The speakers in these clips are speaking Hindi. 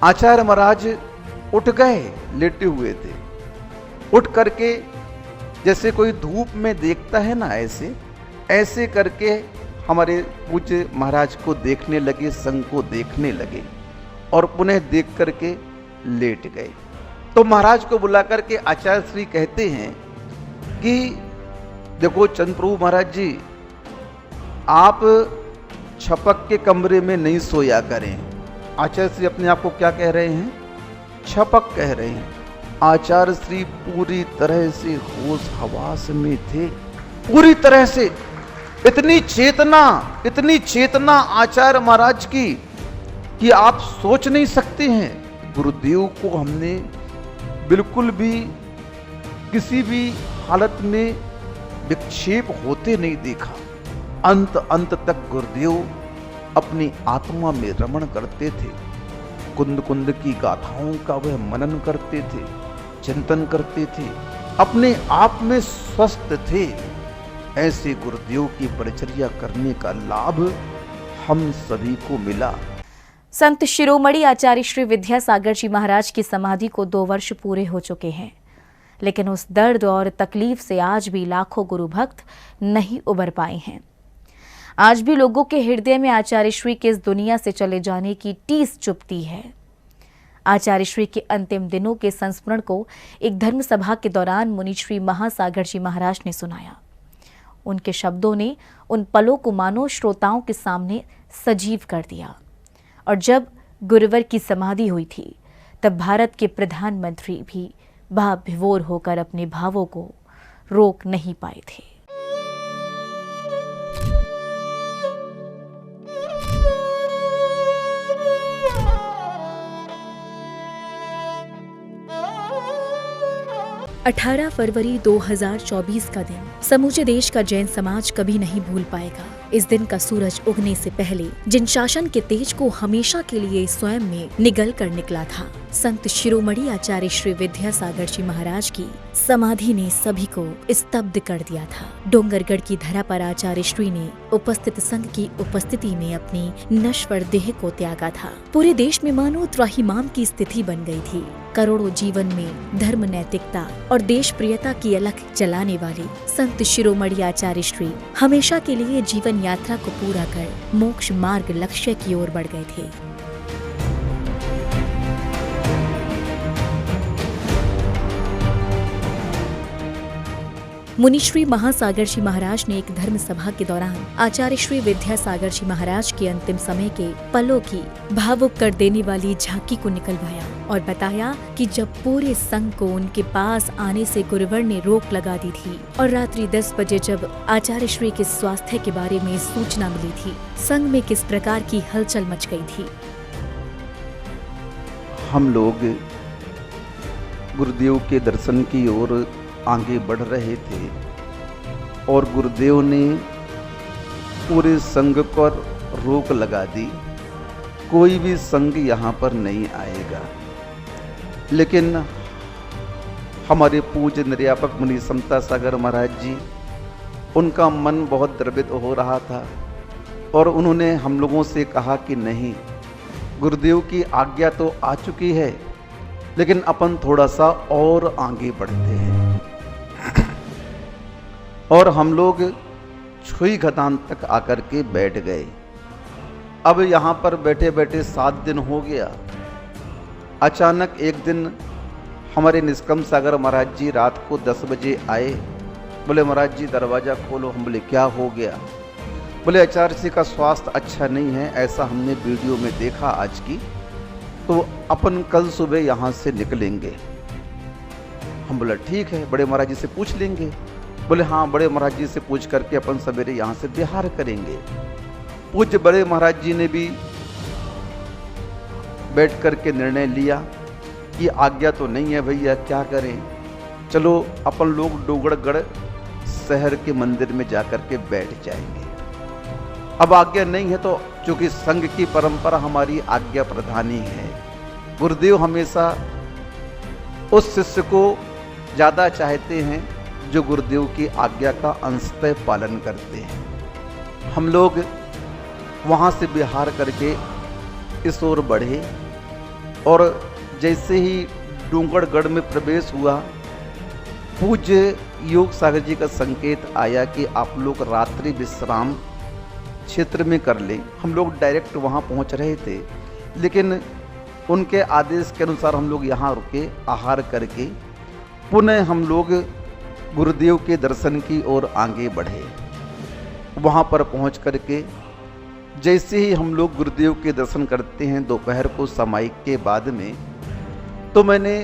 आचार्य महाराज उठ गए, लेटे हुए थे। उठ करके जैसे कोई धूप में देखता है ना, ऐसे ऐसे करके हमारे पूज्य महाराज को देखने लगे, संघ को देखने लगे और पुनः देख करके लेट गए। तो महाराज को बुला करके आचार्य श्री कहते हैं कि देखो चंद्रप्रभु महाराज जी, आप छपक के कमरे में नहीं सोया करें। आचार्य श्री अपने आप को क्या कह रहे हैं? छपक कह रहे हैं। आचार्य श्री पूरी तरह से होश हवास में थे, पूरी तरह से। इतनी चेतना आचार्य महाराज की कि आप सोच नहीं सकते हैं। गुरुदेव को हमने बिल्कुल भी किसी भी हालत में विक्षेप होते नहीं देखा। अंत तक गुरुदेव अपनी आत्मा में रमण करते थे। कुंद कुंद की गाथाओं का वह मनन करते थे, चिंतन करते थे, अपने आप में स्वस्थ थे। ऐसे गुरुदेव की परिचर्या करने का लाभ हम सभी को मिला। संत शिरोमणि आचार्य श्री विद्यासागर जी महाराज की समाधि को 2 वर्ष पूरे हो चुके हैं, लेकिन उस दर्द और तकलीफ से आज भी लाखों गुरु भक्त नहीं उबर पाए हैं। आज भी लोगों के हृदय में आचार्य श्री के इस दुनिया से चले जाने की टीस चुभती है। आचार्य श्री के अंतिम दिनों के संस्मरण को एक धर्म सभा के दौरान मुनि श्री महासागर जी महाराज ने सुनाया। उनके शब्दों ने उन पलों को मानो श्रोताओं के सामने सजीव कर दिया। और जब गुरुवर की समाधि हुई थी, तब भारत के प्रधानमंत्री भी भाव विभोर होकर अपने भावों को रोक नहीं पाए थे। अठारह फरवरी 2024 का दिन समूचे देश का जैन समाज कभी नहीं भूल पाएगा। इस दिन का सूरज उगने से पहले जिन शासन के तेज को हमेशा के लिए स्वयं में निगल कर निकला था, संत शिरोमणि आचार्य श्री विद्यासागर जी महाराज की समाधि ने सभी को स्तब्ध कर दिया था। डोंगरगढ़ की धरा पर आचार्य श्री ने उपस्थित संघ की उपस्थिति में अपनी नश्वर देह को त्यागा था। पूरे देश में मानो त्राहिमाम की स्थिति बन गई थी। करोड़ों जीवन में धर्म, नैतिकता और देश प्रियता की अलख जलाने वाले संत शिरोमणि आचार्य श्री हमेशा के लिए जीवन यात्रा को पूरा कर मोक्ष मार्ग लक्ष्य की ओर बढ़ गए थे। मुनि श्री महासागर जी महाराज ने एक धर्म सभा के दौरान आचार्य श्री विद्यासागर जी महाराज के अंतिम समय के पलों की भावुक कर देने वाली झांकी को निकलवाया और बताया कि जब पूरे संघ को उनके पास आने से गुरुवर ने रोक लगा दी थी और रात्रि 10 बजे जब आचार्य श्री के स्वास्थ्य के बारे में सूचना मिली थी, संघ में किस प्रकार की हलचल मच गई थी। हम लोग गुरुदेव के दर्शन की ओर आगे बढ़ रहे थे और गुरुदेव ने पूरे संघ पर रोक लगा दी। कोई भी संघ यहाँ पर नहीं आएगा। लेकिन हमारे पूज्य निर्यापक मुनि समता सागर महाराज जी, उनका मन बहुत द्रवित हो रहा था और उन्होंने हम लोगों से कहा कि नहीं, गुरुदेव की आज्ञा तो आ चुकी है, लेकिन अपन थोड़ा सा और आगे बढ़ते हैं। और हम लोग छुई खदान तक आकर के बैठ गए। अब यहाँ पर बैठे बैठे 7 दिन हो गया। अचानक एक दिन हमारे निष्कम सागर महाराज जी रात को 10 बजे आए। बोले महाराज जी दरवाज़ा खोलो। हम बोले क्या हो गया? बोले आचार्य जी का स्वास्थ्य अच्छा नहीं है, ऐसा हमने वीडियो में देखा आज की, तो अपन कल सुबह यहाँ से निकलेंगे। हम बोला ठीक है, बड़े महाराज जी से पूछ लेंगे। बोले हाँ, बड़े महाराज जी से पूछ करके अपन सवेरे यहाँ से बिहार करेंगे। पूज्य बड़े महाराज जी ने भी बैठ करके निर्णय लिया कि आज्ञा तो नहीं है भैया, क्या करें, चलो अपन लोग डोंगरगढ़ शहर के मंदिर में जाकर के बैठ जाएंगे। अब आज्ञा नहीं है तो चूंकि संघ की परंपरा हमारी आज्ञा प्रधानी है, गुरुदेव हमेशा उस शिष्य को ज़्यादा चाहते हैं जो गुरुदेव की आज्ञा का अंशतः पालन करते हैं। हम लोग वहाँ से बिहार करके इस ओर बढ़े और जैसे ही डूंगरगढ़ में प्रवेश हुआ, पूज्य योग सागर जी का संकेत आया कि आप लोग रात्रि विश्राम क्षेत्र में कर लें। हम लोग डायरेक्ट वहाँ पहुँच रहे थे, लेकिन उनके आदेश के अनुसार हम लोग यहाँ रुके, आहार करके पुनः हम लोग गुरुदेव के दर्शन की ओर आगे बढ़े। वहाँ पर पहुँच करके जैसे ही हम लोग गुरुदेव के दर्शन करते हैं दोपहर को समाई के बाद में, तो मैंने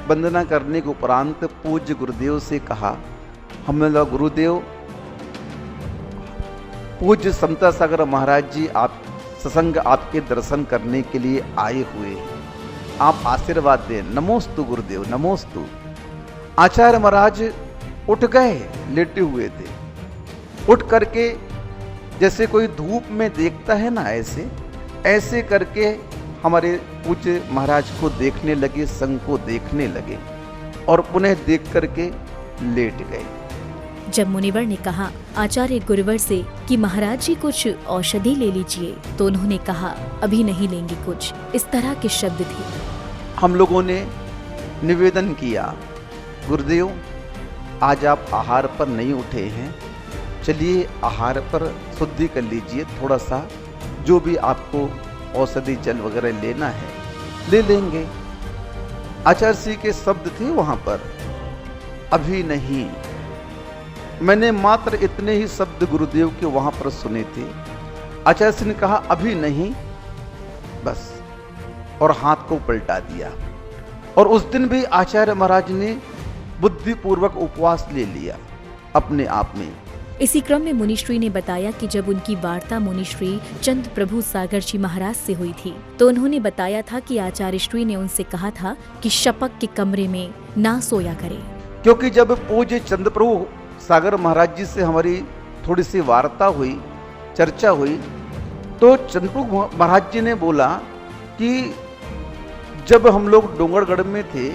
वंदना करने के उपरांत पूज्य गुरुदेव से कहा, हमने बोला गुरुदेव, पूज्य समता सागर महाराज जी आप सत्संग आपके दर्शन करने के लिए आए हुए हैं, आप आशीर्वाद दें। नमोस्तु गुरुदेव, नमोस्तु। आचार्य महाराज उठ गए, लेटे हुए थे। उठ करके जैसे कोई धूप में देखता है ना, ऐसे करके हमारे पूज्य महाराज को देखने लगे, संघ को देखने लगे और पुनः देख करके लेट गए। जब मुनिवर ने कहा आचार्य गुरुवर से कि महाराज जी कुछ औषधि ले लीजिए, तो उन्होंने कहा अभी नहीं लेंगे कुछ, इस तरह के शब्द थे। हम लोगों ने निवेदन किया, गुरुदेव आज आप आहार पर नहीं उठे हैं, चलिए आहार पर शुद्धि कर लीजिए, थोड़ा सा जो भी आपको औषधि जल वगैरह लेना है ले लेंगे। आचार्य श्री के शब्द थे वहां पर, अभी नहीं। मैंने मात्र इतने ही शब्द गुरुदेव के वहां पर सुने थे। आचार्य श्री ने कहा अभी नहीं, बस, और हाथ को पलटा दिया। और उस दिन भी आचार्य महाराज ने बुद्धिपूर्वक उपवास ले लिया अपने आप में। इसी क्रम में मुनिश्री ने बताया कि जब उनकी वार्ता मुनिश्री चंद प्रभु सागर जी महाराज से हुई थी, तो उन्होंने बताया था कि आचार्य श्री ने उनसे कहा था कि शपक के कमरे में ना सोया करें। क्योंकि जब पूज्य चंद प्रभु सागर महाराज जी से हमारी थोड़ी सी वार्ता हुई, चर्चा हुई, तो चंद प्रभु महाराज जी ने बोला कि जब हम लोग डोंगरगढ़ में थे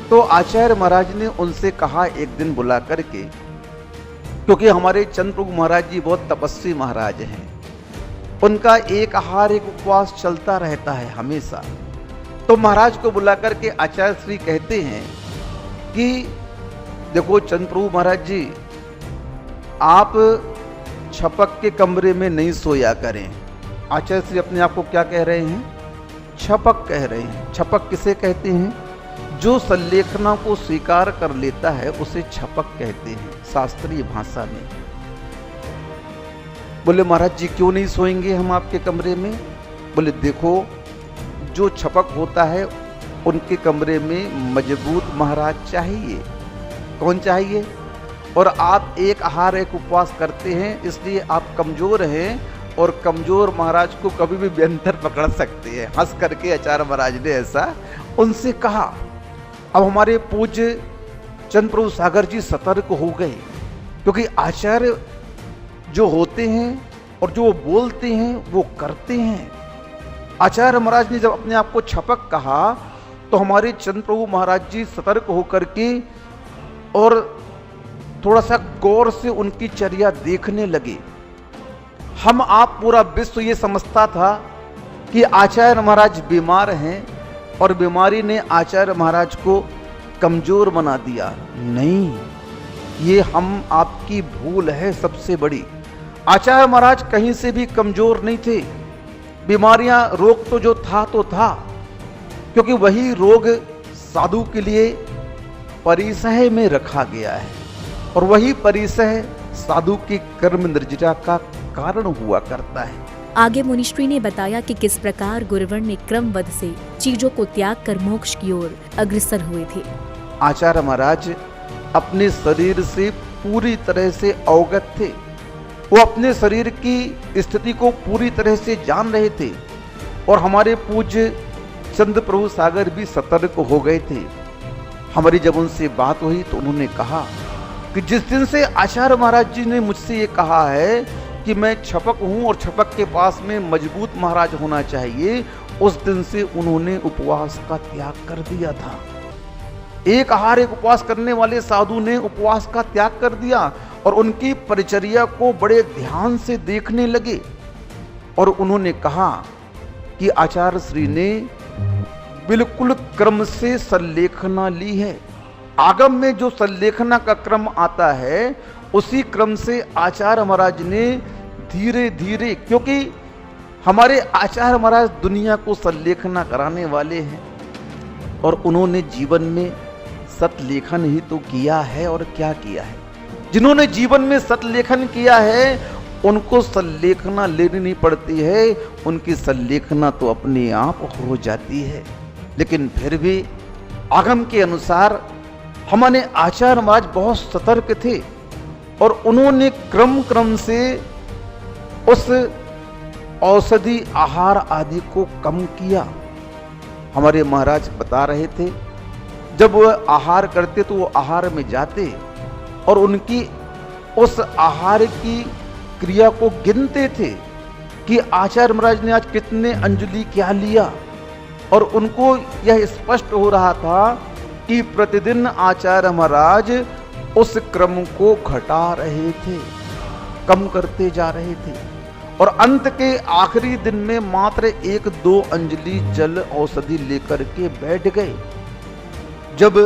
तो आचार्य महाराज ने उनसे कहा एक दिन बुला करके, क्योंकि हमारे चंद प्रभु महाराज जी बहुत तपस्वी महाराज हैं, उनका एक आहार एक उपवास चलता रहता है हमेशा। तो महाराज को बुला करके आचार्य श्री कहते हैं कि देखो चंद प्रभु महाराज जी, आप छपक के कमरे में नहीं सोया करें। आचार्य श्री अपने आप को क्या कह रहे हैं? छपक कह रहे हैं। छपक किसे कहते हैं? जो संलेखना को स्वीकार कर लेता है उसे छपक कहते हैं शास्त्रीय भाषा में। बोले महाराज जी क्यों नहीं सोएंगे हम आपके कमरे में? बोले देखो, जो छपक होता है उनके कमरे में मजबूत महाराज चाहिए। कौन चाहिए? और आप एक आहार एक उपवास करते हैं, इसलिए आप कमजोर हैं और कमजोर महाराज को कभी भी व्यंतर पकड़ सकते हैं। हंस करके आचार्य महाराज ने ऐसा उनसे कहा। अब हमारे पूज्य चंद प्रभु सागर जी सतर्क हो गए, क्योंकि आचार्य जो होते हैं और जो बोलते हैं वो करते हैं। आचार्य महाराज ने जब अपने आप को छपक कहा तो हमारे चंद प्रभु महाराज जी सतर्क होकर के और थोड़ा सा गौर से उनकी चर्या देखने लगे। हम आप पूरा विश्व ये समझता था कि आचार्य महाराज बीमार हैं और बीमारी ने आचार्य महाराज को कमजोर बना दिया। नहीं, ये हम आपकी भूल है सबसे बड़ी। आचार्य महाराज कहीं से भी कमजोर नहीं थे। बीमारियां, रोग तो जो था तो था, क्योंकि वही रोग साधु के लिए परिसह में रखा गया है और वही परिसह साधु की कर्म निर्जरा का कारण हुआ करता है। आगे मुनिश्री ने बताया कि किस प्रकार गुरुवर ने क्रमबद्ध से चीजों को त्याग कर मोक्ष की ओर अग्रसर हुए थे। आचार्य महाराज अपने शरीर से पूरी तरह से अवगत थे। वो अपने शरीर की स्थिति को पूरी तरह से जान रहे थे और हमारे पूज्य चंद प्रभु सागर भी सतर्क हो गए थे। हमारी जब उनसे बात हुई तो उन्होंने कहा कि जिस दिन से आचार्य महाराज जी ने मुझसे ये कहा है कि मैं छपक हूं और छपक के पास में मजबूत महाराज होना चाहिए, उस दिन से उन्होंने उपवास का त्याग कर दिया था। एक आहार एक उपवास करने वाले साधु ने उपवास का त्याग कर दिया और उनकी परिचर्या को बड़े ध्यान से देखने लगे और उन्होंने कहा कि आचार्य श्री ने बिल्कुल क्रम से संलेखना ली है। आगम में जो संलेखना का क्रम आता है उसी क्रम से आचार्य महाराज ने धीरे धीरे, क्योंकि हमारे आचार्य महाराज दुनिया को संलेखना कराने वाले हैं और उन्होंने जीवन में सतलेखन ही तो किया है। और क्या किया है? जिन्होंने जीवन में सतलेखन किया है उनको संलेखना लेनी नहीं पड़ती है, उनकी संलेखना तो अपने आप हो जाती है। लेकिन फिर भी आगम के अनुसार हमारे आचार्य महाराज बहुत सतर्क थे और उन्होंने क्रम क्रम से उस औषधि आहार आदि को कम किया। हमारे महाराज बता रहे थे, जब वह आहार करते तो वो आहार में जाते और उनकी उस आहार की क्रिया को गिनते थे कि आचार्य महाराज ने आज कितने अंजलि क्या लिया, और उनको यह स्पष्ट हो रहा था कि प्रतिदिन आचार्य महाराज उस क्रम को घटा रहे थे, कम करते जा रहे थे और अंत के आखिरी दिन में मात्र 1-2 अंजलि जल औषधि लेकर के बैठ गए। जब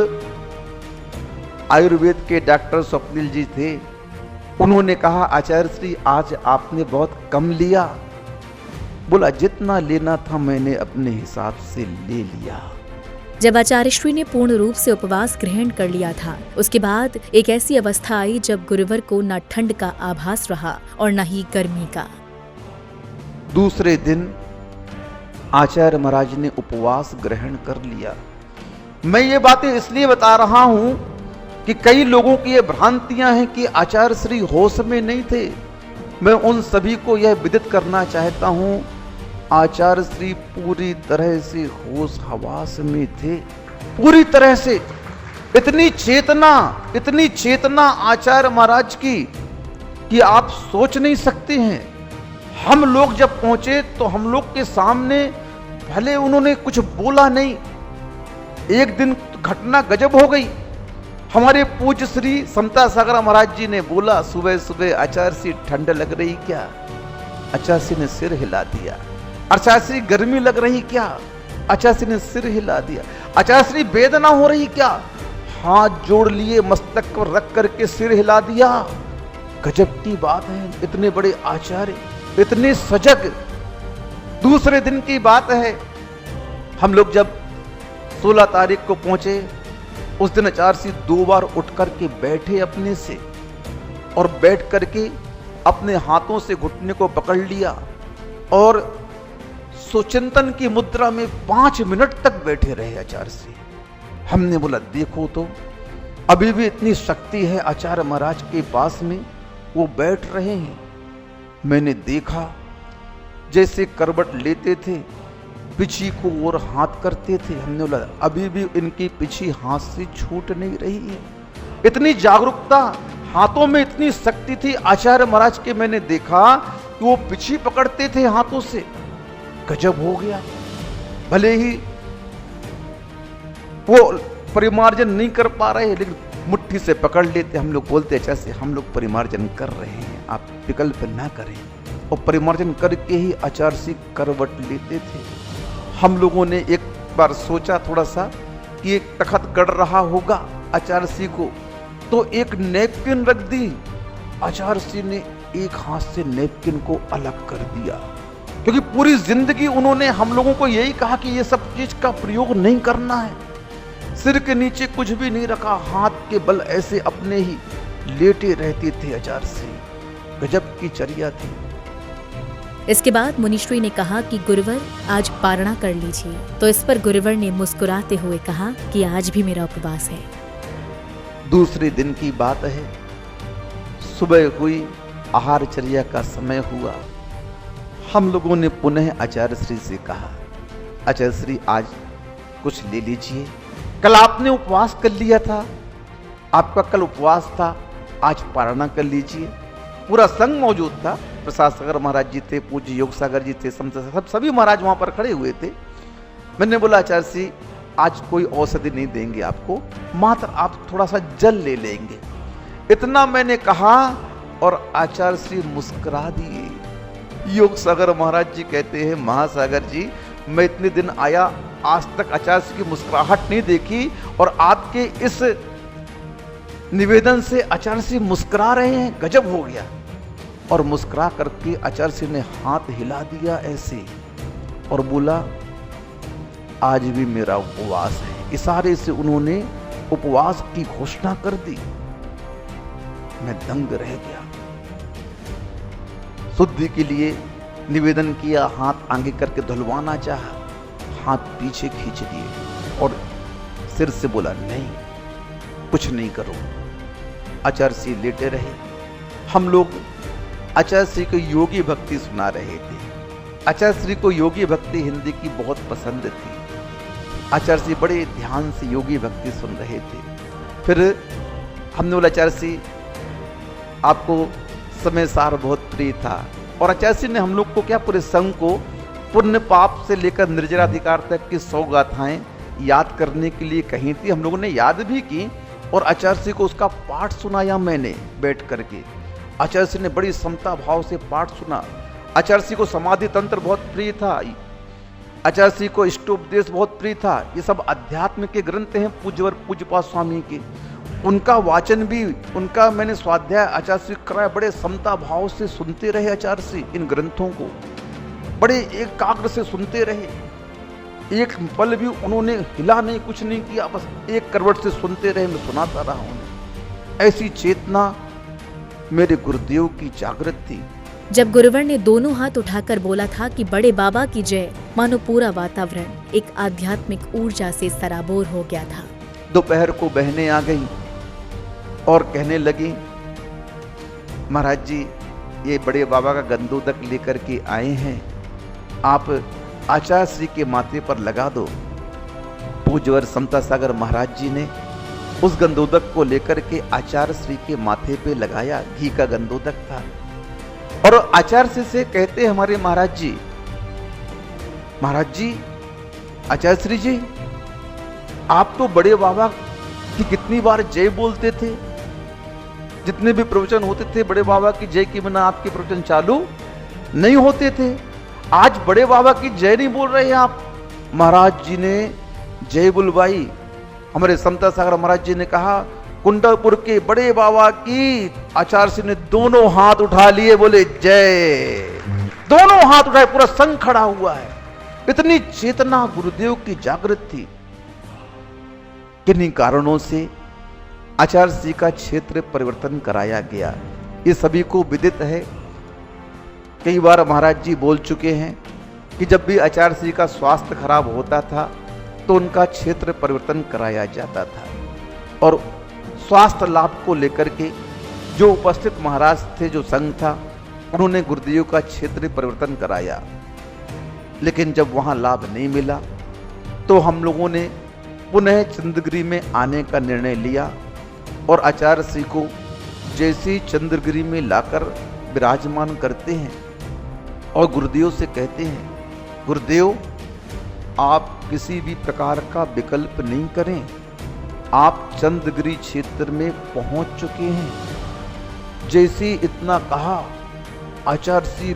आयुर्वेद के डॉक्टर स्वप्निल जी थे, उन्होंने कहा आचार्य श्री आज आपने बहुत कम लिया। बोला जितना लेना था मैंने अपने हिसाब से ले लिया। जब आचार्य श्री ने पूर्ण रूप से उपवास ग्रहण कर लिया था, उसके बाद एक ऐसी अवस्था आई जब गुरुवर को न ठंड का आभास रहा और न ही गर्मी का। दूसरे दिन आचार्य महाराज ने उपवास ग्रहण कर लिया। मैं ये बातें इसलिए बता रहा हूं कि कई लोगों की ये भ्रांतियां हैं कि आचार्य श्री होश में नहीं थे। मैं उन सभी को यह विदित करना चाहता हूं, आचार्य श्री पूरी तरह से होश हवास में थे, पूरी तरह से। इतनी चेतना आचार्य महाराज की कि आप सोच नहीं सकते हैं। हम लोग जब पहुंचे तो हम लोग के सामने भले उन्होंने कुछ बोला नहीं, एक दिन घटना गजब हो गई। हमारे पूज्य श्री समता सागर महाराज जी ने बोला सुबह सुबह, आचार्य श्री ठंड लग रही क्या? आचार्य श्री ने सिर हिला दिया। आचार्य श्री गर्मी लग रही क्या? आचार्य श्री ने सिर हिला दिया। आचार्य श्री वेदना हो रही क्या? हाथ जोड़ लिए, मस्तक पर रख करके सिर हिला दिया। गजब की बात है, इतने बड़े आचार्य, इतने सजग। दूसरे दिन की बात है, हम लोग जब 16 तारीख को पहुंचे, उस दिन आचार्य श्री 2 बार उठ करके बैठे अपने से और बैठ करके अपने हाथों से घुटने को पकड़ लिया और सुचिंतन की मुद्रा में 5 मिनट तक बैठे रहे आचार्य श्री। हमने बोला देखो तो अभी भी इतनी शक्ति है आचार्य महाराज के पास में, वो बैठ रहे हैं। मैंने देखा जैसे करवट लेते थे, पिछी को और हाथ करते थे। हमने बोला अभी भी इनकी पिछी हाथ से छूट नहीं रही है। इतनी जागरूकता, हाथों में इतनी शक्ति थी आचार्य महाराज के। मैंने देखा कि वो पिछी पकड़ते थे हाथों से। गजब हो गया। भले ही वो परिमार्जन नहीं कर पा रहे, लेकिन मुट्ठी से पकड़ लेते। हम लोग बोलते जैसे हम लोग परिमार्जन कर रहे हैं, आप विकल्प ना करें। और परिमार्जन करके ही आचार्य श्री करवट लेते थे। हम लोगों ने एक बार सोचा थोड़ा सा कि एक तखत गड़ रहा होगा आचार्य श्री को, तो एक नैपकिन रख दी। आचार्य श्री ने एक हाथ से नैपकिन को अलग कर दिया, क्योंकि पूरी जिंदगी उन्होंने हम लोगों को यही कहा कि ये सब चीज का प्रयोग नहीं करना है। सिर के नीचे कुछ भी नहीं रखा, हाथ के बल ऐसे अपने ही लेटे रहते थे आचार्य श्री। गजब की चर्या थी। इसके बाद मुनिश्री ने कहा कि गुरुवर आज पारणा कर लीजिए, तो इस पर गुरुवर ने मुस्कुराते हुए कहा कि आज भी मेरा उपवास है। दूसरे दिन की बात है, सुबह हुई, आहारचर्या का समय हुआ। हम लोगों ने पुनः आचार्य श्री से कहा आचार्य श्री आज कुछ ले लीजिए, कल आपने उपवास कर लिया था, आपका कल उपवास था, आज पारणा कर लीजिए। पूरा संघ मौजूद था, प्रसाद सागर महाराज जी थे, पूज्य योग सागर जी थे, सभी महाराज वहां पर खड़े हुए थे। मैंने बोला आचार्य श्री आज कोई औषधि नहीं देंगे आपको, मात्र आप थोड़ा सा जल ले लेंगे। इतना मैंने कहा और आचार्य श्री मुस्कुरा दिए। योग सागर महाराज जी कहते हैं महासागर जी मैं इतने दिन आया आज तक आचार्य श्री की मुस्कुराहट नहीं देखी, और आपके इस निवेदन से आचार्य श्री मुस्कुरा रहे हैं, गजब हो गया। और मुस्कुरा करके आचार्य श्री ने हाथ हिला दिया ऐसे और बोला, आज भी मेरा उपवास है। इशारे से उन्होंने उपवास की घोषणा कर दी। मैं दंग रह गया। शुद्धि के लिए निवेदन किया, हाथ आगे करके धुलवाना चाहा, हाथ पीछे खींच दिए और सिर से बोला, नहीं कुछ नहीं करो। आचार्य श्री लेटे रहे। हम लोग आचार्य श्री को योगी भक्ति सुना रहे थे। आचार्य श्री को योगी भक्ति हिंदी की बहुत पसंद थी। आचार्य श्री बड़े ध्यान से योगी भक्ति सुन रहे थे। फिर हमने बोला, आचार्य श्री आपको समय सार बहुत प्रिय था, और आचार्य श्री ने हम लोग को क्या, पूरे संघ को पुण्य पाप से लेकर निर्जराधिकार तक की 100 गाथाएं याद करने के लिए कही थी। हम लोगों ने याद भी की, और आचार्य श्री को उसका पाठ सुनाया मैंने बैठ करके। आचार्य श्री ने बड़ी समता भाव से पाठ सुना। आचार्य श्री को समाधि तंत्र बहुत प्रिय था। आचार्य श्री को इष्टोपदेश बहुत प्रिय था। ये सब अध्यात्म के ग्रंथ हैं पूज्यवर पूज्यपाद स्वामी के। उनका वाचन भी, उनका मैंने स्वाध्याय आचार्य श्री कराया। बड़े समता भाव से सुनते रहे आचार्य श्री इन ग्रंथों को, बड़े एकाग्र से सुनते रहे। एक पल भी उन्होंने हिला नहीं, कुछ नहीं किया, बस एक करवट से सुनते रहे। मैं सुनाता रहा उन्हें। ऐसी चेतना मेरे गुरुदेव की जागृत थी। जब गुरुवर ने दोनों हाथ उठाकर बोला था कि बड़े बाबा की जय, मानो पूरा वातावरण एक आध्यात्मिक ऊर्जा से सराबोर हो गया था। दोपहर को बहनें आ गई और कहने लगी, महाराज जी ये बड़े बाबा का गंदोदक लेकर के आए हैं, आप आचार्य श्री के माथे पर लगा दो। पूज्यवर समता सागर महाराज जी ने उस गंदोदक को लेकर के आचार्य श्री के माथे पे लगाया। घी का गंदोदक था। और आचार्य श्री से कहते हमारे महाराज जी, आचार्य श्री जी आप तो बड़े बाबा की कितनी बार जय बोलते थे, जितने भी प्रवचन होते थे बड़े बाबा की जय के बिना आपके प्रवचन चालू नहीं होते थे। आज बड़े बाबा की जय नहीं बोल रहे हैं आप। महाराज जी ने जय बुलवाई। हमारे समता सागर महाराज जी ने कहा, कुंडलपुर के बड़े बाबा की। आचार्य श्री ने दोनों हाथ उठा लिए, बोले जय। दोनों हाथ उठाए, पूरा संघ खड़ा हुआ है। इतनी चेतना गुरुदेव की जागृत थी। किन्हीं कारणों से आचार्य श्री का क्षेत्र परिवर्तन कराया गया, ये सभी को विदित है। कई बार महाराज जी बोल चुके हैं कि जब भी आचार्य श्री का स्वास्थ्य खराब होता था तो उनका क्षेत्र परिवर्तन कराया जाता था। और स्वास्थ्य लाभ को लेकर के जो उपस्थित महाराज थे, जो संघ था, उन्होंने गुरुदेव का क्षेत्र परिवर्तन कराया। लेकिन जब वहां लाभ नहीं मिला तो हम लोगों ने पुनः चंद्रगिरी में आने का निर्णय लिया। और आचार्य श्री को जैसे ही चंद्रगिरी में लाकर विराजमान करते हैं और गुरुदेव से कहते हैं, गुरुदेव आप किसी भी प्रकार का विकल्प नहीं करें, आप चंद्रगिरी क्षेत्र में पहुंच चुके हैं। जैसे इतना कहा, आचार्य श्री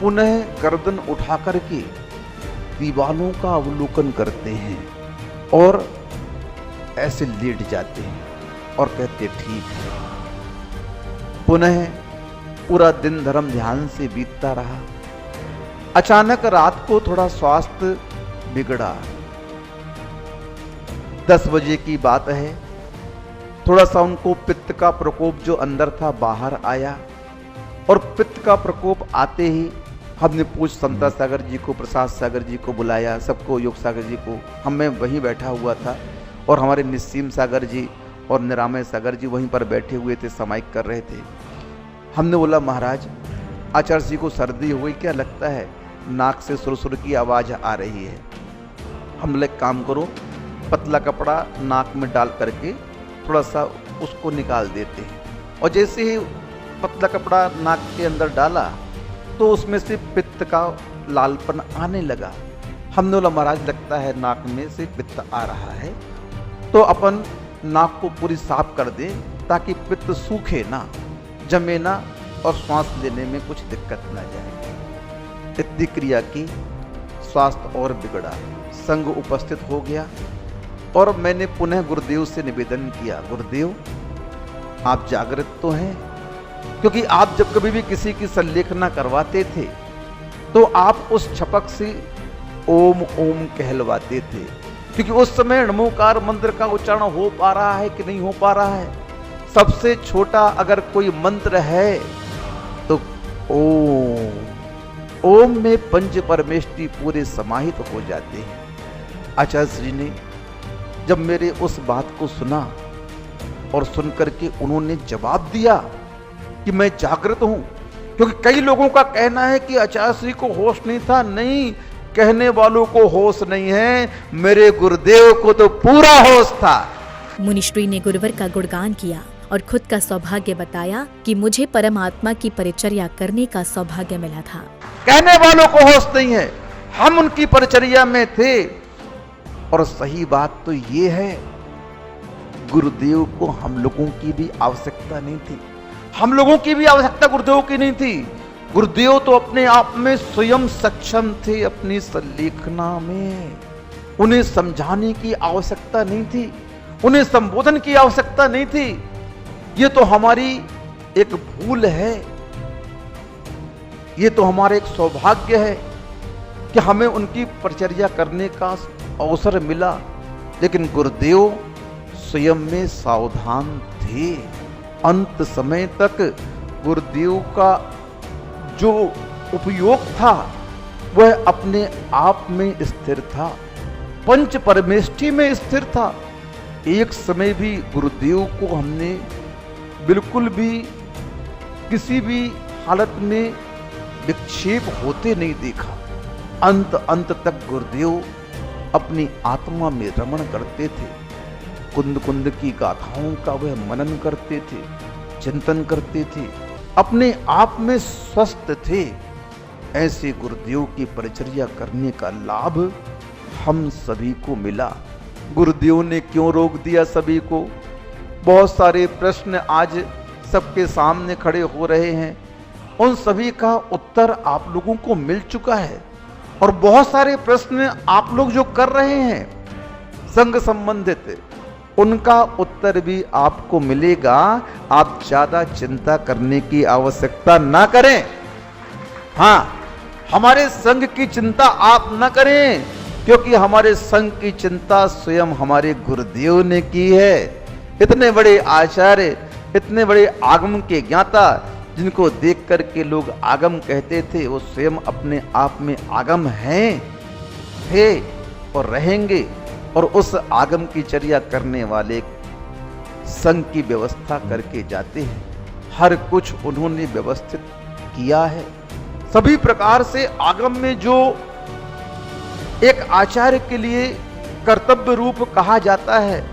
पुनः गर्दन उठा करके दीवालों का अवलोकन करते हैं और ऐसे लेट जाते हैं और कहते ठीक है। पुनः पूरा दिन धर्म ध्यान से बीतता रहा। अचानक रात को थोड़ा स्वास्थ्य बिगड़ा। 10 बजे की बात है। थोड़ा सा उनको पित्त का प्रकोप जो अंदर था बाहर आया, और पित्त का प्रकोप आते ही हमने पूज्य समता सागर जी को, प्रसाद सागर जी को बुलाया, सबको, योग सागर जी को। मैं वहीं बैठा हुआ था और हमारे निस्सीम सागर जी और निरामय सागर जी वहीं पर बैठे हुए थे, समाइक कर रहे थे। हमने बोला, महाराज आचार्य जी को सर्दी हो गई क्या, लगता है नाक से सुरसुर की आवाज़ आ रही है। हम बोले काम करो, पतला कपड़ा नाक में डाल करके थोड़ा सा उसको निकाल देते हैं। और जैसे ही पतला कपड़ा नाक के अंदर डाला तो उसमें से पित्त का लालपन आने लगा। हमने बोला, महाराज लगता है नाक में से पित्त आ रहा है, तो अपन नाक को पूरी साफ कर दें ताकि पित्त सूखे ना, जमे ना और सांस लेने में कुछ दिक्कत ना जाए। इतनी क्रिया की, स्वास्थ्य और बिगड़ा। संग उपस्थित हो गया और मैंने पुनः गुरुदेव से निवेदन किया, गुरुदेव आप जागृत तो हैं? क्योंकि आप जब कभी भी किसी की संलेखना करवाते थे तो आप उस छपक से ओम ओम कहलवाते थे, क्योंकि उस समय नमोकार मंत्र का उच्चारण हो पा रहा है कि नहीं हो पा रहा है। सबसे छोटा अगर कोई मंत्र है तो ओम, ओम में पंच परमेष्टि पूरे समाहित हो जाते हैं। आचार्य श्री ने जब मेरे उस बात को सुना और सुनकर के उन्होंने जवाब दिया कि मैं जागृत हूं, क्योंकि कई लोगों का कहना है कि आचार्य श्री को होश नहीं था। नहीं, कहने वालों को होश नहीं है, मेरे गुरुदेव को तो पूरा होश था। मुनिश्री ने गुरुवर का गुणगान किया और खुद का सौभाग्य बताया कि मुझे परमात्मा की परिचर्या करने का सौभाग्य मिला था। कहने वालों को होश नहीं है, हम उनकी परिचर्या में थे। और सही बात तो ये है, गुरुदेव को हम लोगों की भी आवश्यकता नहीं थी, हम लोगों की भी आवश्यकता गुरुदेव की नहीं थी। गुरुदेव तो अपने आप में स्वयं सक्षम थे अपनी संलेखना में। उन्हें समझाने की आवश्यकता नहीं थी, उन्हें संबोधन की आवश्यकता नहीं थी। ये तो हमारी एक भूल है, ये तो हमारा एक सौभाग्य है कि हमें उनकी परिचर्या करने का अवसर मिला। लेकिन गुरुदेव स्वयं में सावधान थे। अंत समय तक गुरुदेव का जो उपयोग था वह अपने आप में स्थिर था, पंच परमेष्टि में स्थिर था। एक समय भी गुरुदेव को हमने बिल्कुल भी किसी भी हालत में विक्षेप होते नहीं देखा। अंत तक गुरुदेव अपनी आत्मा में रमण करते थे, कुंद कुंद की गाथाओं का वह मनन करते थे, चिंतन करते थे, अपने आप में स्वस्थ थे। ऐसे गुरुदेव की परिचर्या करने का लाभ हम सभी को मिला। गुरुदेव ने क्यों रोक दिया सभी को? बहुत सारे प्रश्न आज सबके सामने खड़े हो रहे हैं, उन सभी का उत्तर आप लोगों को मिल चुका है। और बहुत सारे प्रश्न आप लोग जो कर रहे हैं संघ संबंधित, उनका उत्तर भी आपको मिलेगा। आप ज्यादा चिंता करने की आवश्यकता ना करें। हाँ, हमारे संघ की चिंता आप ना करें, क्योंकि हमारे संघ की चिंता स्वयं हमारे गुरुदेव ने की है। इतने बड़े आचार्य, इतने बड़े आगम के ज्ञाता, जिनको देख करके लोग आगम कहते थे, वो स्वयं अपने आप में आगम हैं, थे और रहेंगे। और उस आगम की चर्या करने वाले संघ की व्यवस्था करके जाते हैं। हर कुछ उन्होंने व्यवस्थित किया है। सभी प्रकार से आगम में जो एक आचार्य के लिए कर्तव्य रूप कहा जाता है,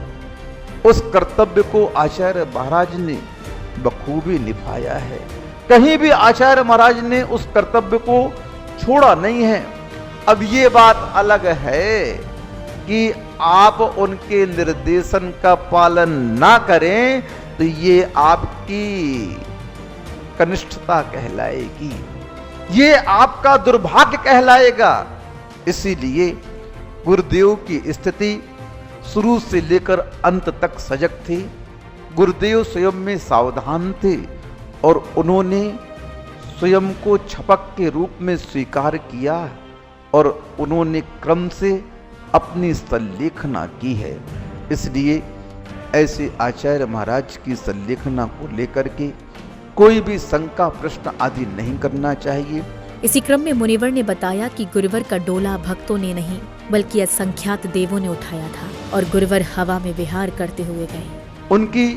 उस कर्तव्य को आचार्य महाराज ने बखूबी निभाया है। कहीं भी आचार्य महाराज ने उस कर्तव्य को छोड़ा नहीं है। अब ये बात अलग है कि आप उनके निर्देशन का पालन ना करें तो ये आपकी कनिष्ठता कहलाएगी, ये आपका दुर्भाग्य कहलाएगा। इसीलिए गुरुदेव की स्थिति शुरू से लेकर अंत तक सजग थी। गुरुदेव स्वयं में सावधान थे और उन्होंने स्वयं को छपक के रूप में स्वीकार किया और उन्होंने क्रम से अपनी संलेखना की है। इसलिए ऐसे आचार्य महाराज की संलेखना को लेकर के कोई भी शंका प्रश्न आदि नहीं करना चाहिए। इसी क्रम में मुनिवर ने बताया कि गुरुवर का डोला भक्तों ने नहीं बल्कि असंख्यात देवों ने उठाया था और गुरुवर हवा में विहार करते हुए गए। उनकी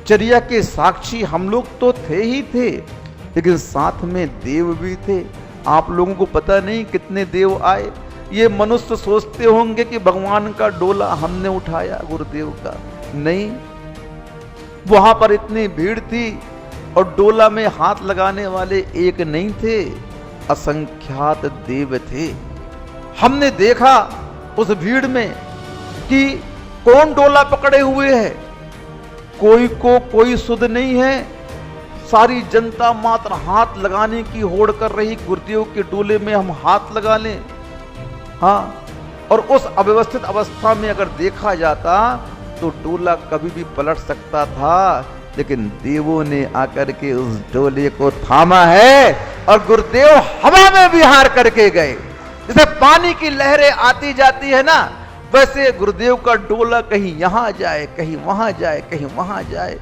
चर्या के साक्षी हम लोग तो थे ही थे, लेकिन साथ में देव भी थे। आप लोगों को पता नहीं कितने देव आए। ये मनुष्य सोचते होंगे कि भगवान का डोला हमने उठाया, गुरुदेव का नहीं। वहां पर इतनी भीड़ थी और डोला में हाथ लगाने वाले एक नहीं थे, असंख्यात देव थे। हमने देखा उस भीड़ में कि कौन डोला पकड़े हुए है, कोई को कोई सुध नहीं है। सारी जनता मात्र हाथ लगाने की होड़ कर रही, गुरुदेव के डोले में हम हाथ लगा लें। हाँ, और उस अव्यवस्थित अवस्था में अगर देखा जाता तो डोला कभी भी पलट सकता था, लेकिन देवों ने आकर के उस डोले को थामा है और गुरुदेव हवा में विहार करके गए। जैसे पानी की लहरें आती जाती है ना, वैसे गुरुदेव का डोला कहीं यहां जाए, कहीं वहां जाए, कहीं वहां जाए।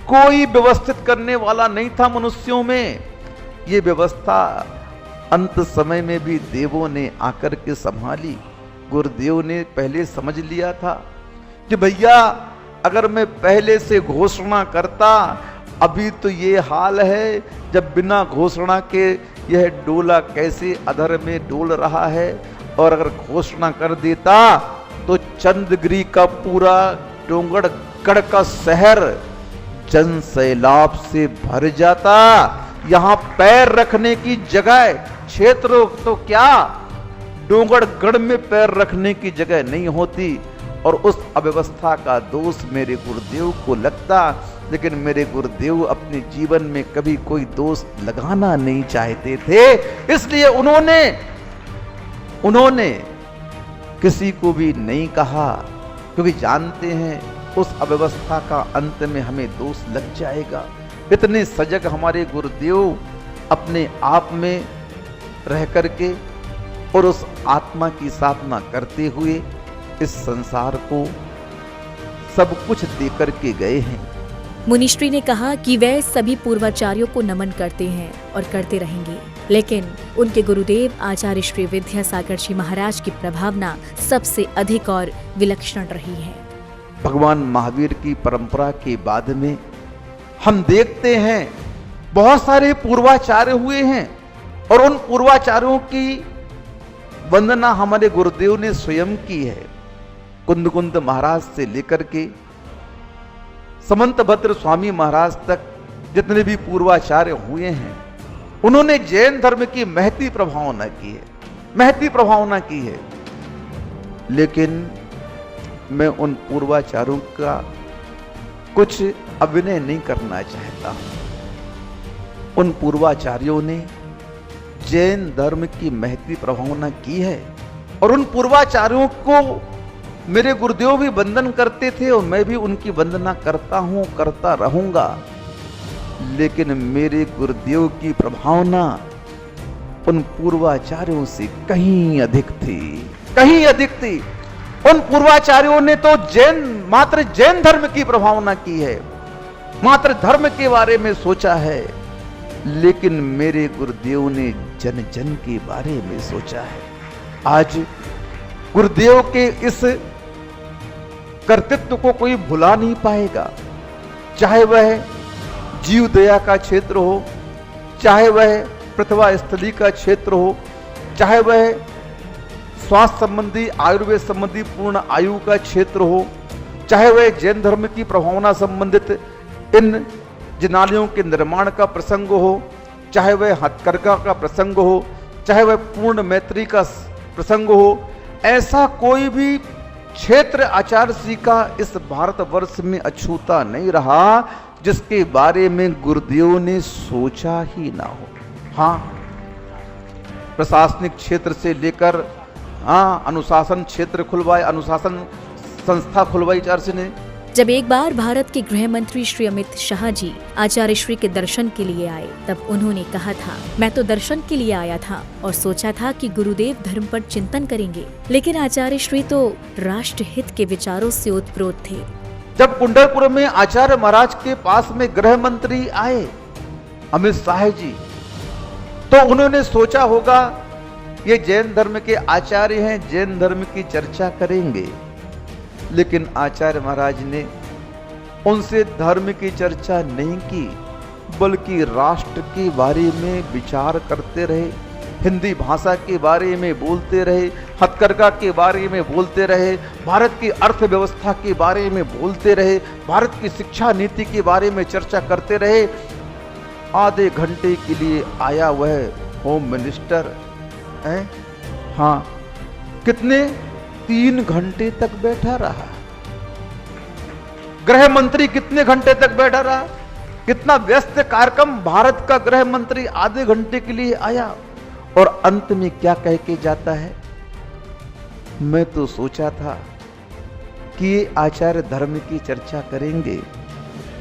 कोई व्यवस्थित करने वाला नहीं था मनुष्यों में। ये व्यवस्था अंत समय में भी देवों ने आकर के संभाली। गुरुदेव ने पहले समझ लिया था कि भैया अगर मैं पहले से घोषणा करता, अभी तो ये हाल है, जब बिना घोषणा के यह डोला कैसे अधर में डोल रहा है, और अगर घोषणा कर देता तो चंद्रगिरी का पूरा डोंगरगढ़ का शहर जन सैलाब से भर जाता। यहां पैर रखने की जगह, क्षेत्र तो क्या, डोंगरगढ़ में पैर रखने की जगह नहीं होती। और उस अव्यवस्था का दोष मेरे गुरुदेव को लगता, लेकिन मेरे गुरुदेव अपने जीवन में कभी कोई दोष लगाना नहीं चाहते थे। इसलिए उन्होंने किसी को भी नहीं कहा, क्योंकि जानते हैं उस अव्यवस्था का अंत में हमें दोष लग जाएगा। इतने सजग हमारे गुरुदेव अपने आप में रह करके और उस आत्मा की साधना करते हुए इस संसार को सब कुछ देकर के गए हैं। मुनिश्री ने कहा कि वे सभी पूर्वाचार्यों को नमन करते हैं और करते रहेंगे, लेकिन उनके गुरुदेव आचार्य श्री विद्यासागर जी महाराज की प्रभावना सबसे अधिक और विलक्षण रही है। भगवान महावीर की परंपरा के बाद में हम देखते हैं बहुत सारे पूर्वाचार्य हुए हैं, और उन पूर्वाचार्यों की वंदना हमारे गुरुदेव ने स्वयं की है। कुंद महाराज से लेकर के समंत भद्र स्वामी महाराज तक जितने भी पूर्वाचार्य हुए हैं, उन्होंने जैन धर्म की महती प्रभावना की है। लेकिन मैं उन पूर्वाचार्यों का कुछ अभिनय नहीं करना चाहता हूं। उन पूर्वाचार्यों ने जैन धर्म की महती प्रभावना की है, और उन पूर्वाचार्यों को मेरे गुरुदेव भी वंदन करते थे, और मैं भी उनकी वंदना करता हूं, करता रहूंगा। लेकिन मेरे गुरुदेव की प्रभावना उन पूर्वाचार्यों से कहीं अधिक थी। उन पूर्वाचार्यों ने तो मात्र जैन धर्म की प्रभावना की है, मात्र धर्म के बारे में सोचा है। लेकिन मेरे गुरुदेव ने जन जन के बारे में सोचा है। आज गुरुदेव के इस कर्तृत्व को कोई भुला नहीं पाएगा, चाहे वह जीव दया का क्षेत्र हो, चाहे वह पृथ्वा स्थली का क्षेत्र हो, चाहे वह स्वास्थ्य संबंधी आयुर्वेद संबंधी पूर्ण आयु का क्षेत्र हो, चाहे वह जैन धर्म की प्रभावना संबंधित इन जिनालयों के निर्माण का प्रसंग हो, चाहे वह हथकरघा का प्रसंग हो, चाहे वह पूर्ण मैत्री का प्रसंग हो। ऐसा कोई भी क्षेत्र आचार्य श्री का इस भारतवर्ष में अछूता नहीं रहा जिसके बारे में गुरुदेव ने सोचा ही ना हो। हाँ, प्रशासनिक क्षेत्र से लेकर अनुशासन क्षेत्र खुलवाए, अनुशासन संस्था खुलवाई आचार्य ने। जब एक बार भारत के गृह मंत्री श्री अमित शाह जी आचार्य श्री के दर्शन के लिए आए, तब उन्होंने कहा था, मैं तो दर्शन के लिए आया था और सोचा था कि गुरुदेव धर्म पर चिंतन करेंगे, लेकिन आचार्य श्री तो राष्ट्र हित के विचारों से ओतप्रोत थे। जब कुंडलपुर में आचार्य महाराज के पास में गृह मंत्री आए अमित शाह जी, तो उन्होंने सोचा होगा ये जैन धर्म के आचार्य हैं, जैन धर्म की चर्चा करेंगे। लेकिन आचार्य महाराज ने उनसे धर्म की चर्चा नहीं की, बल्कि राष्ट्र के बारे में विचार करते रहे, हिंदी भाषा के बारे में बोलते रहे, हथकरघा के बारे में बोलते रहे, भारत की अर्थव्यवस्था के बारे में बोलते रहे, भारत की शिक्षा नीति के बारे में चर्चा करते रहे। आधे घंटे के लिए आया वह होम मिनिस्टर है, हाँ, कितने 3 घंटे तक बैठा रहा। गृह मंत्री कितने घंटे तक बैठा रहा? कितना व्यस्त कार्यक्रम, भारत का गृह मंत्री आधे घंटे के लिए आया और अंत में क्या कह के जाता है? मैं तो सोचा था कि ये आचार्य धर्म की चर्चा करेंगे,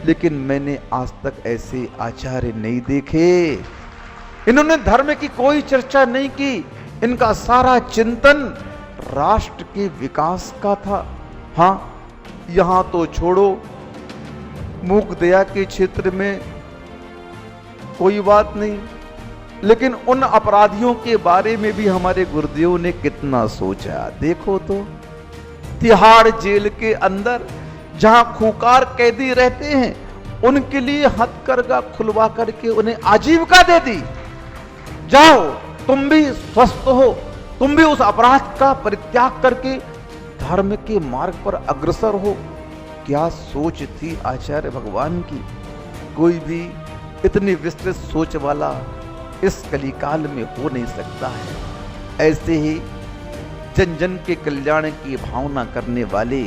लेकिन मैंने आज तक ऐसे आचार्य नहीं देखे। इन्होंने धर्म की कोई चर्चा नहीं की। इनका सारा चिंतन राष्ट्र के विकास का था। हाँ, यहां तो छोड़ो, मूक दया के क्षेत्र में कोई बात नहीं, लेकिन उन अपराधियों के बारे में भी हमारे गुरुदेव ने कितना सोचा। देखो तो, तिहाड़ जेल के अंदर जहां खूंखार कैदी रहते हैं, उनके लिए हथकरघा खुलवा करके उन्हें आजीविका दे दी। जाओ, तुम भी स्वस्थ हो, तुम भी उस अपराध का परित्याग करके धर्म के मार्ग पर अग्रसर हो। क्या सोच थी आचार्य भगवान की। कोई भी इतनी विस्तृत सोच वाला इस कलिकाल में हो नहीं सकता है। ऐसे ही जन जन के कल्याण की भावना करने वाले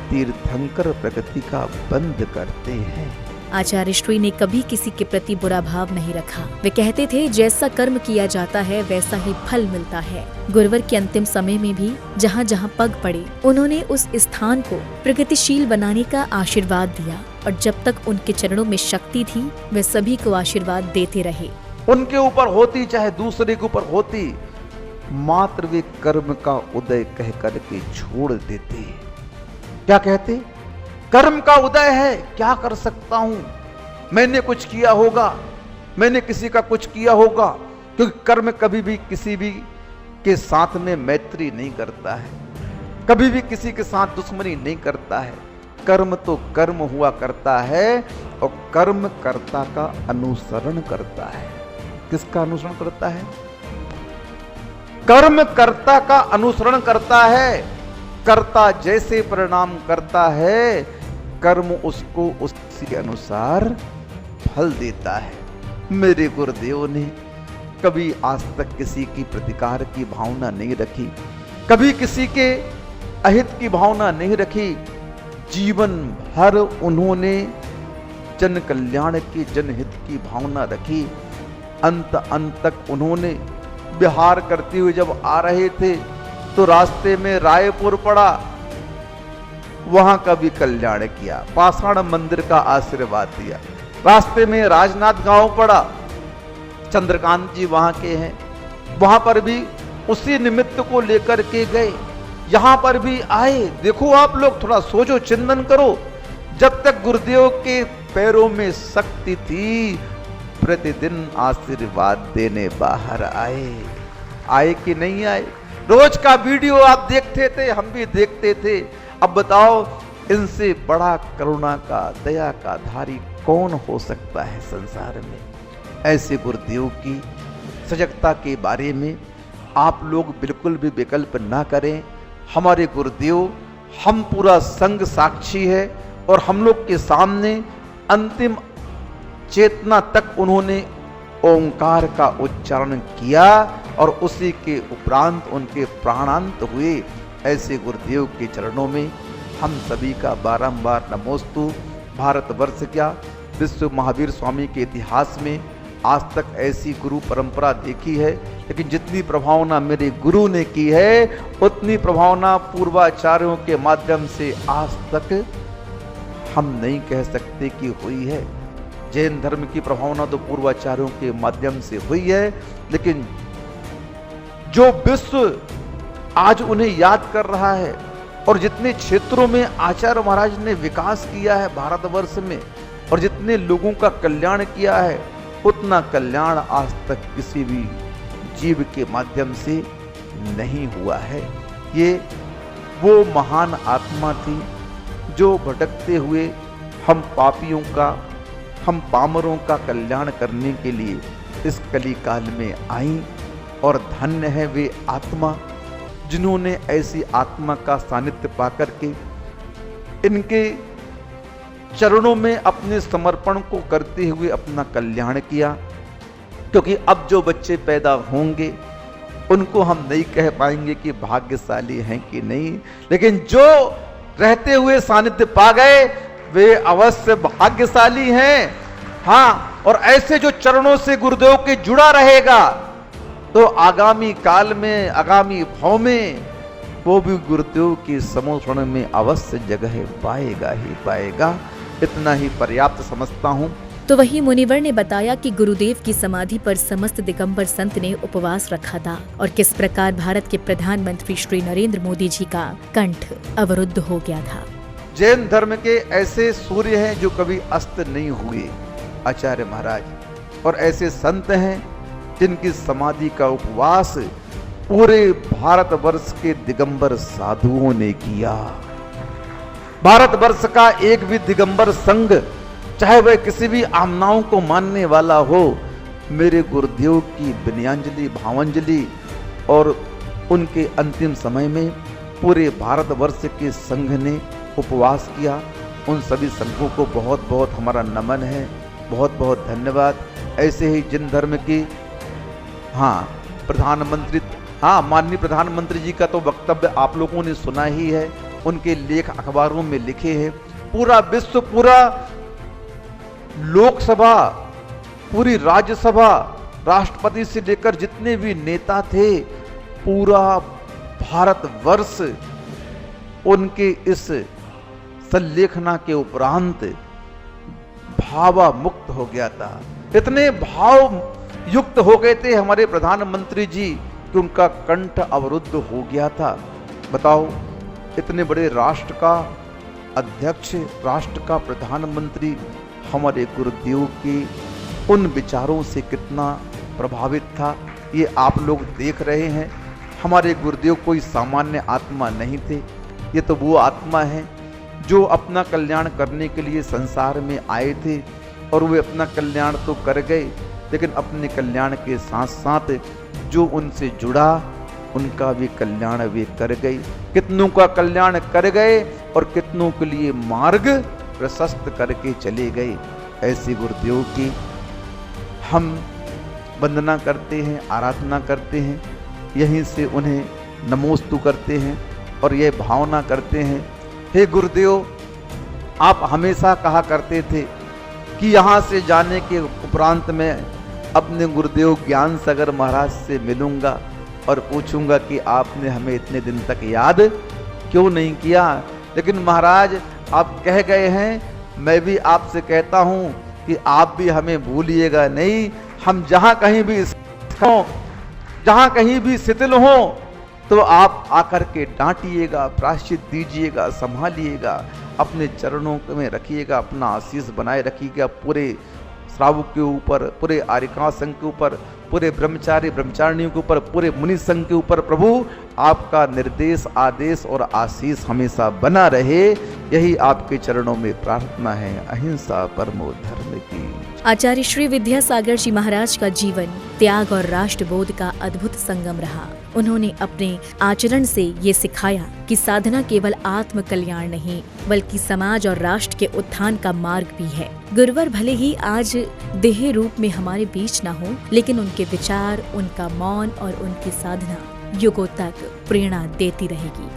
तीर्थंकर प्रगति का बंद करते हैं। आचार्य श्री ने कभी किसी के प्रति बुरा भाव नहीं रखा। वे कहते थे, जैसा कर्म किया जाता है वैसा ही फल मिलता है। गुरुवर के अंतिम समय में भी जहाँ जहाँ पग पड़े, उन्होंने उस स्थान को प्रगतिशील बनाने का आशीर्वाद दिया, और जब तक उनके चरणों में शक्ति थी वे सभी को आशीर्वाद देते रहे। उनके ऊपर होती चाहे दूसरे के ऊपर होती, मात्र वे कर्म का उदय कह करके छोड़ देते। क्या कहते? कर्म का उदय है, क्या कर सकता हूं, मैंने कुछ किया होगा, मैंने किसी का कुछ किया होगा। क्योंकि कर्म कभी भी किसी भी के साथ में मैत्री नहीं करता है, कभी भी किसी के साथ दुश्मनी नहीं करता है। कर्म तो कर्म हुआ करता है, और कर्म कर्ता का अनुसरण करता है। किसका अनुसरण करता है? कर्म कर्ता का अनुसरण करता है। कर्ता जैसे परिणाम करता है, कर्म उसको उसके अनुसार फल देता है। मेरे गुरुदेव ने कभी आज तक किसी की प्रतिकार की भावना नहीं रखी, कभी किसी के अहित की भावना नहीं रखी। जीवन भर उन्होंने जन कल्याण की, जनहित की भावना रखी। अंत तक उन्होंने विहार करते हुए जब आ रहे थे तो रास्ते में रायपुर पड़ा, वहां का भी कल्याण किया, पाषाण मंदिर का आशीर्वाद दिया। रास्ते में राजनाथ गांव पड़ा, चंद्रकांत जी वहां के हैं, वहां पर भी उसी निमित्त को लेकर के गए। यहां पर भी आए। देखो आप लोग थोड़ा सोचो, चिंतन करो। जब तक गुरुदेव के पैरों में शक्ति थी, प्रतिदिन आशीर्वाद देने बाहर आए कि नहीं आए? रोज का वीडियो आप देखते थे, हम भी देखते थे। अब बताओ, इनसे बड़ा करुणा का, दया का धारी कौन हो सकता है संसार में? ऐसे गुरुदेव की सजगता के बारे में आप लोग बिल्कुल भी विकल्प ना करें। हमारे गुरुदेव, हम पूरा संघ साक्षी है, और हम लोग के सामने अंतिम चेतना तक उन्होंने ओंकार का उच्चारण किया, और उसी के उपरांत उनके प्राणांत हुए। ऐसे गुरुदेव के चरणों में हम सभी का बारंबार नमोस्तु। भारतवर्ष क्या, विश्व महावीर स्वामी के इतिहास में आज तक ऐसी गुरु परंपरा देखी है, लेकिन जितनी प्रभावना मेरे गुरु ने की है, उतनी प्रभावना पूर्वाचार्यों के माध्यम से आज तक हम नहीं कह सकते कि हुई है। जैन धर्म की प्रभावना तो पूर्वाचार्यों के माध्यम से हुई है, लेकिन जो विश्व आज उन्हें याद कर रहा है, और जितने क्षेत्रों में आचार्य महाराज ने विकास किया है भारतवर्ष में, और जितने लोगों का कल्याण किया है, उतना कल्याण आज तक किसी भी जीव के माध्यम से नहीं हुआ है। ये वो महान आत्मा थी जो भटकते हुए हम पापियों का, हम पामरों का कल्याण करने के लिए इस कली काल में आई। और धन्य है वे आत्मा जिन्होंने ऐसी आत्मा का सानिध्य पाकर के इनके चरणों में अपने समर्पण को करते हुए अपना कल्याण किया। क्योंकि अब जो बच्चे पैदा होंगे उनको हम नहीं कह पाएंगे कि भाग्यशाली हैं कि नहीं, लेकिन जो रहते हुए सानिध्य पा गए वे अवश्य भाग्यशाली हैं। हाँ, और ऐसे जो चरणों से गुरुदेव के जुड़ा रहेगा, तो आगामी काल में, आगामी भाव में वो भी गुरुदेव के समोषण में अवश्य जगह पाएगा ही पाएगा। इतना ही पर्याप्त समझता हूँ। तो वही मुनिवर ने बताया कि गुरुदेव की समाधि पर समस्त दिगंबर संत ने उपवास रखा था और किस प्रकार भारत के प्रधानमंत्री श्री नरेंद्र मोदी जी का कंठ अवरुद्ध हो गया था। जैन धर्म के ऐसे सूर्य हैं जो कभी अस्त नहीं हुए, आचार्य महाराज, और ऐसे संत हैं जिनकी समाधि का उपवास पूरे भारतवर्ष के दिगंबर साधुओं ने किया। भारतवर्ष का एक भी दिगंबर संघ, चाहे वह किसी भी आमनाओं को मानने वाला हो, मेरे गुरुदेव की विनयांजलि भावांजलि और उनके अंतिम समय में पूरे भारतवर्ष के संघ ने उपवास किया। उन सभी संघों को बहुत बहुत हमारा नमन है, बहुत बहुत धन्यवाद। ऐसे ही जिन धर्म की प्रधानमंत्री, माननीय प्रधानमंत्री जी का तो वक्तव्य आप लोगों ने सुना ही है, उनके लेख अखबारों में लिखे हैं। पूरा विश्व, पूरा लोकसभा, पूरी राज्यसभा, राष्ट्रपति से लेकर जितने भी नेता थे, पूरा भारतवर्ष उनके इस संलेखना के उपरांत भावामुक्त हो गया था। इतने भाव युक्त हो गए थे हमारे प्रधानमंत्री जी कि उनका कंठ अवरुद्ध हो गया था। बताओ, इतने बड़े राष्ट्र का अध्यक्ष, राष्ट्र का प्रधानमंत्री हमारे गुरुदेव के उन विचारों से कितना प्रभावित था, ये आप लोग देख रहे हैं। हमारे गुरुदेव कोई सामान्य आत्मा नहीं थे, ये तो वो आत्मा है जो अपना कल्याण करने के लिए संसार में आए थे, और वे अपना कल्याण तो कर गए, लेकिन अपने कल्याण के साथ साथ जो उनसे जुड़ा उनका भी कल्याण वे कर गए। कितनों का कल्याण कर गए और कितनों के लिए मार्ग प्रशस्त करके चले गए। ऐसे गुरुदेव की हम वंदना करते हैं, आराधना करते हैं, यहीं से उन्हें नमोस्तु करते हैं और यह भावना करते हैं, हे गुरुदेव, आप हमेशा कहा करते थे कि यहाँ से जाने के उपरांत में अपने गुरुदेव ज्ञान सागर महाराज से मिलूंगा और पूछूंगा कि आपने हमें इतने दिन तक याद क्यों नहीं किया। लेकिन महाराज, आप कह गए हैं, मैं भी आपसे कहता हूं कि आप भी हमें भूलिएगा नहीं। हम जहां कहीं भी हों, जहां कहीं भी शिथिल हों, तो आप आकर के डांटिएगा, प्रायश्चित दीजिएगा, संभालिएगा, अपने चरणों में रखिएगा, अपना आशीष बनाए रखिएगा पूरे श्रावक के ऊपर, पूरे आर्यका संघ के ऊपर, पूरे ब्रह्मचारी ब्रह्मचारिणियों के ऊपर, पूरे मुनि संघ के ऊपर। प्रभु, आपका निर्देश, आदेश और आशीष हमेशा बना रहे, यही आपके चरणों में प्रार्थना है। अहिंसा परमो धर्म की। आचार्य श्री विद्यासागर जी महाराज का जीवन त्याग और राष्ट्रबोध का अद्भुत संगम रहा। उन्होंने अपने आचरण से ये सिखाया कि साधना केवल आत्म कल्याण नहीं, बल्कि समाज और राष्ट्र के उत्थान का मार्ग भी है। गुरुवर भले ही आज देह रूप में हमारे बीच न हो, लेकिन उनके विचार, उनका मौन और उनकी साधना युगों तक प्रेरणा देती रहेगी।